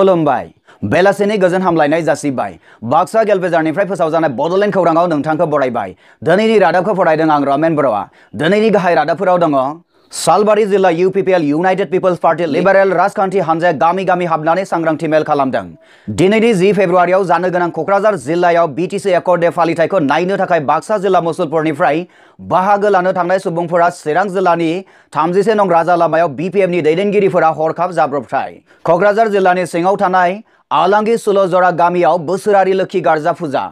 खुलुमबाय बेलासिनि गोजोन हामलायनाय जासिबाय बाक्सा गेलबेजारनिफ्राय फोसावजानाय बडलेण्ड खौराङाव नोंथांखौ बरायबाय। दिनैनि रादाबखौ फरायदों आं रमेन बर'आ। दिनैनि गाहाय रादाबफोराव दङ सालबारि जिल्ला UPPL United People's Party Liberal राजखान्थि हानजाया गामि गामि हाबनानै सांग्रांथि मेल खालामदों। दिनैनि 10 फेब्रुवारियाव जानो गोनां क'क्राझार जिल्लायाव BTC एकर्ड डे फालिथायखौ नायनो थाखाय बाक्सा जिल्ला मुसलपुरनिफ्राय बाहागो लानो थांनाय सुबुंफोरा चिरां जिल्लानि 31 नं राजा लामायाव BPFनि दैदेनगिरिफोरा हरखाब जाब्रबथाय। क'क्राझार जिल्लानि सिङाव थानाय आलांगि सुलजरा गामियाव बोसोरारि लोखि गार्जा फुजा।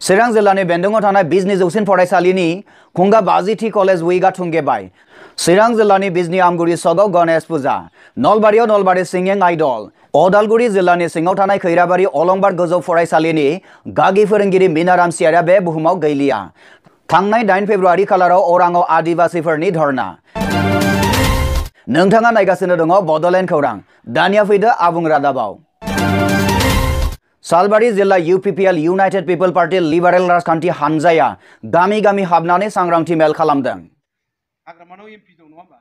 चिरां जिल्लानि बेन्दोङाव थानाय बिजनी जौसिन फरायसालिनि खुंगा 50थि कलेज उइकआ थुंगेबाय। चिरां जिल्लानि बिजनी आमगुरि सगाव गणेश फुजा। नलबारियाव नलबारि सिंगिं आइडल। अदालगुरि जिल्लानि सिङाव थानाय खैराबारि अलंबार गोजौ फरायसालिनि गागि फोरोंगिरि मिनाराम सियारा बे बुहुमाव गैलिया। थांनाय 8 फेब्रुवारि खालाराव अराङाव आदिबासिफोरनि धरना। नोंथाङा नायगासिनो दङ बडलेण्ड खौरां। दानिया फैदो आबुं रादाबाव। सालबारि जिल्ला UPPL United people party Liberal राजखान्थि हानजाया गामि गामि हाबनानै सांग्रांथि मेल खालामदों। हाग्रामानाव MP दं नङा होमबा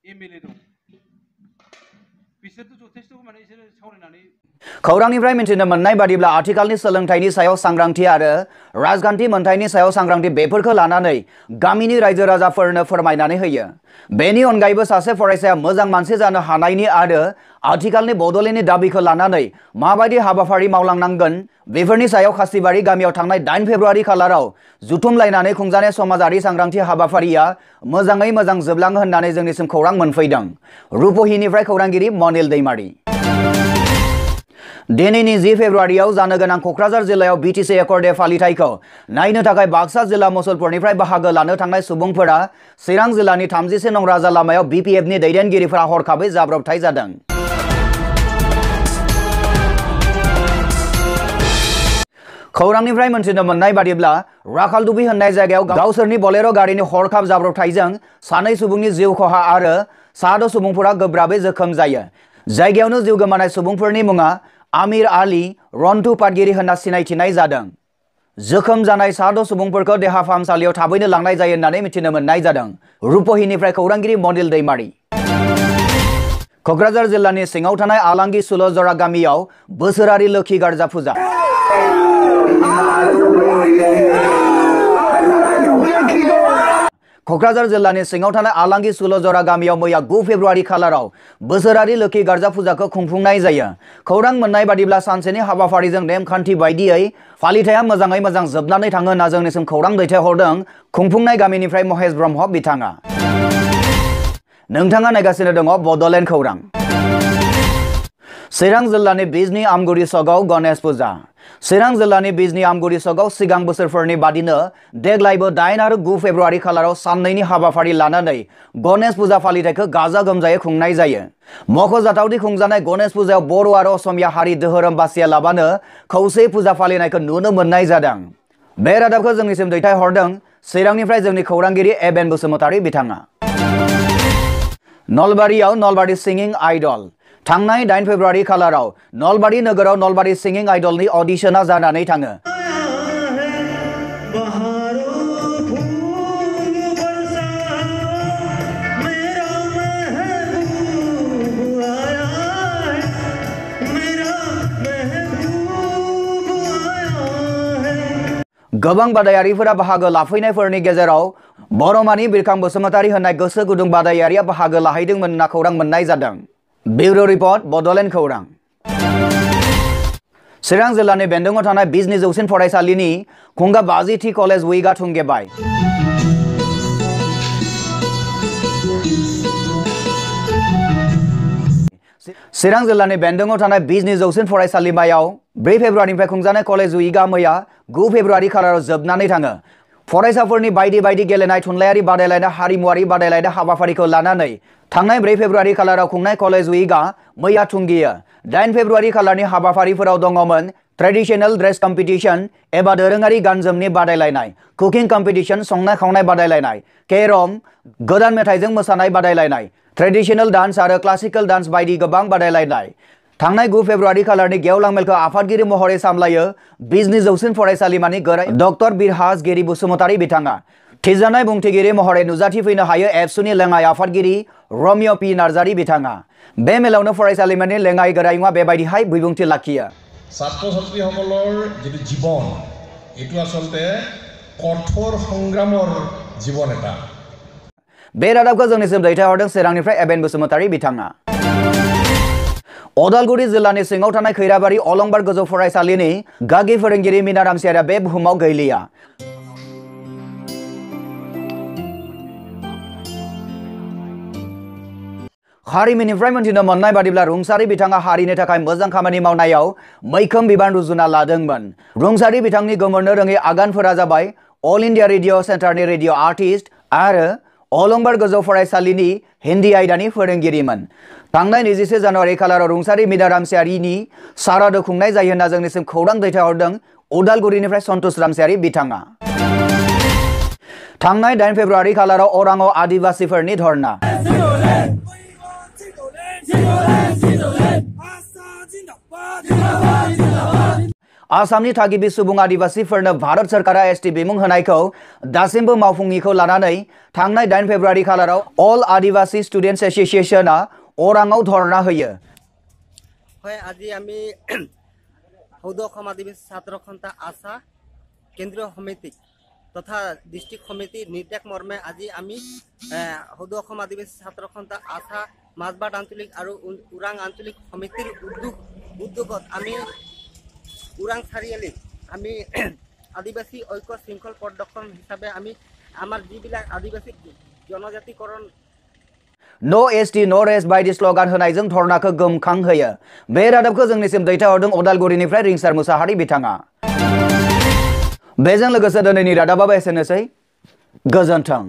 MLA दं बिसोरथ' जथेस्थ माने बिसोर सावरायनानै खौरांनिफ्राय मिथिनो मोननाय बादिब्ला आथिखालनि सोलोंथाइनि सायाव सांग्रांथि आरो राजखान्थि मोनथायनि सायाव सांग्रांथि बेफोरखौ लानानै गामिनि रायजो राजाफोरनो फोरमायनानै होयो। बेनि अनगायैबो सासे फरायसाया मोजां मानसि जानो हानायनि आरो आथिखालनि बडलेण्डनि दाबिखौ लानानै माबायदि हाबाफारि मावलांनांगोन बेफोरनि सायाव खासिबारि गामियाव थांनाय 8 फेब्रुवारि खालाराव जुथुमलायनानै खुंजानाय समाजारि सांग्रांथि हाबाफारिया मोजाङै मोजां जोबलाङो होननानै जोंनिसिम खौरां मोनफैदों। रुपहिनिफ्राय खौरांगिरि मनिल दैमारि। दिनैनि 10 फेब्रुवारियाव जानो गोनां क'क्राझार जिल्लायाव BTC एकर्ड डे फालिथायखौ नायनो थाखाय बाक्सा जिल्ला मुसलपुरनिफ्राय बाहागो लानो थांनाय सुबुंफोरा चिरां जिल्लानि 31 नं राजा लामायाव BPFनि दैदेनगिरिफोरा हरखाबै जाब्रबथाय जादों। खौरांनिफ्राय मोनथिनो मोननाय बादिब्ला राखालदुबि होननाय जायगायाव गावसोरनि बलेर' गारिनि हरखाब जाब्रबथायजों 2 सुबुंनि जिउ खहा आरो 6 सुबुंफोरा गोब्राबै जोखोम जायो। जायगायावनो जिउ गोमानाय सुबुंफोरनि मुङा आमिर आली रन्टु पाटगिरि होनना सिनायथिनाय जादों। जोखोम जानाय 6 सुबुंफोरखौ देहा फाहामसालियाव थाबैनो लांनाय जायो होननानै मिथिनो मोननाय जादों। रुपहिनिफ्राय खौरांगिरि मनिल दैमारि। क'क्राझार जिल्लानि सिङाव थानाय आलांगि सुलजरा गामियाव बोसोरारि लोखि गार्जा फुजा। क'क्राझार जिल्लानि सिङाव थानाय आलांगि सुलजरा गामियाव मैया 9 फेब्रुवारि खालाराव बोसोरारि लोखि गार्जा फुजाखौ खुंफुंनाय जायो। खौरां मोननाय बादिब्ला सानसेनि हाबाफारिजों नेमखान्थि बायदियै फालिथाया मोजाङै मोजां जोबनानै थाङो होनना जोंनिसिम खौरां दैथायहरदों खुंफुंनाय गामिनिफ्राय महेश ब्रह्म बिथाङा। नोंथाङा नायगासिनो दङ बडलेण्ड खौरां। चिरां जिल्लानि बिजनी आमगुरि सगाव गणेश फुजा। चिरां जिल्लानि बिजनी आमगुरि सगाव सिगां बोसोरफोरनि बादिनो देग्लायबो 8 आरो 9 फेब्रुवारि खालाराव साननैनि हाबाफारि लानानै गणेश फुजा फालिथायखौ गाजा गोमजायै खुंनाय जायो। मख'जाथावदि खुंजानाय गणेश फुजायाव बर' आरो असमिया हारि धोरोम बासियालाबानो खौसे फुजा फालिनायखौ नुनो मोननाय जादों। बे रादाबखौ जोंनिसिम दैथायहरदों चिरांनिफ्राय जोंनि खौरांगिरि एबेन बसुमतारी बिथाङा। नलबारियाव नलबारि सिंगिं आइडल। थांनाय 8 फेब्रुवारि खालाराव नलबारि नोगोराव नलबारि सिंगिं आइडलनि अडिशना जानानै थाङो। गोबां बादायारिफोरा बाहागो लाफैनायफोरनि गेजेराव बर'मानि बिरखां बसुमतारी होननाय गोसो गुदुं बादायारिया बाहागो लाहैदोंमोन होनना खौरां मोननाय जादों। ब्यूरो रिपर्ट बडलेण्ड खौरां। चिरां जिल्लानि बेन्दोङाव थानाय बिजनी जौसिन फरायसालिनि खुंगा 50थि कलेज उइकआ थुंगेबाय। चिरां जिल्लानि बेन्दोङाव थानाय बिजनी जौसिन फरायसालिमायाव 4 फेब्रुवारिनिफ्राय खुंजानाय कलेज उइकआ मैया 9 फेब्रुवारि खालाराव जोबनानै थाङो। फरायसाफोरनि बायदि बायदि गेलेनाय थुनलाइयारि बादायलायनाय हारिमुवारि बादायलायनाय हाबाफारिखौ लानानै थांनाय 4 फेब्रुवारि खालाराव खुंनाय कलेज उइकआ मैया थुंगियो। 8 फेब्रुवारि खालारनि हाबाफारिफोराव दङमोन ट्रेडिशनेल ड्रेस कम्पिटिशन एबा दोरोङारि गान जोमनि बादायलायनाय, कुकिं कम्पिटिशन संनाय खावनाय बादायलायनाय, केरम, गोदान मेथाइजों मोसानाय बादायलायनाय, ट्रेडिशनेल डान्स आरो क्लासिकल डान्स बायदि गोबां बादायलायनाय। थांनाय 9 फेब्रुवारि खालारनि गेवलां मेलखौ आफादगिरि महरै सामलायो बिजनी जौसिन फरायसालिमानि गोराय डक्टर बिरहास गिरि बसुमतारी बिथाङा। थिजानाय बुंथिगिरि महरै नुजाथिफैनो हायो एबसुनि लेङाइ आफादगिरि रमिय पि नार्जारी बिथाङा बे मेलावनो फरायसालिमानि लेङाइ गोरायुङा बेबायदिहाय बिबुंथि लाखियो ছাত্ৰ ছাত্ৰীসকলৰ যিটো জীৱন এটো আসলতে কঠোৰ সংগ্ৰামৰ জীৱন এটা बे रादाबखौ जोंनिसिम दैथायहरदों चिरांनिफ्राय एबेन बसुमतारी बिथाङा अदालगुरि जिल्लानि सिङाव थानाय खैराबारि अलंबार गोजौ फरायसालिनि गागि फोरोंगिरि मीना रामसियारा बे बुहुमाव गैलिया हारिमुनिफ्राय मोनथिनो मोननाय बादिब्ला रुंसारि बिथाङा हारिनि थाखाय मोजां खामानि मावनायाव मैखोम बिबान रुजुना लादोंमोन रुंसारि बिथांनि गोमोरनो रोङै आगानफोरा जाबाय अल इंडिया रेडियो सेन्टारनि रेडियो आर्टिस्ट आरो अलंबार गोजौ फरायसालिनि हिन्दी आयदानि फोरोंगिरिमोन थांनाय 21 जानुवारि खालाराव रुंसारि मीना रामसियारिनि सारादु खुंनाय जायो होनना जोंनिसिम खौरां दैथायहरदों उदालगुरिनिफ्राय सन्तोष रामसियारि बिथाङा थांनाय 8 फेब्रुवारि खालाराव अराङाव आदिवासिफोरनि धर्ना आसामनि थागिबि सुबुं आदिवासिफोरनो भारत सरकारा एसटि बिमुं होनायखौ दासिमबो मावफुङिखौ लानानै थांनाय 8 फेब्रुवारि खालाराव अल आदिवासी स्टुडेन्ट्स एसोसिएशनआ अराङाव धर्ना होयो হয় আজি আমি হৌদ অসম আদিবাসী ছাত্ৰ সন্থা আশা কেন্দ্ৰীয় সমিতি তথা ডিস্ট্রিক্ট সমিতি নিৰ্দেশ মৰ্মে আজি আমি হৌদ অসম আদিবাসী ছাত্ৰ সন্থা আশা মাজবাট আঞ্চলিক আৰু উৰাং আঞ্চলিক সমিতিৰ উদ্যোগত আমি উৰাং চাৰিআলিত আমি আদিবাসী ঐক্য শৃংখল প্ৰদৰ্শন হিচাপে আমি আমাৰ যিবিলাক আদিবাসী জনজাতিকৰণ No ST No Rest बायदि स्लोगान होनायजों धर्नाखौ गोमखांहोयो बे रादाबखौ जोंनिसिम दैथायहरदों उदालगुरिनिफ्राय रिंसार मुसाहारि बिथाङा बेजों लोगोसे दिनैनि रादाबाबो एसेनोसै गोजोन्थों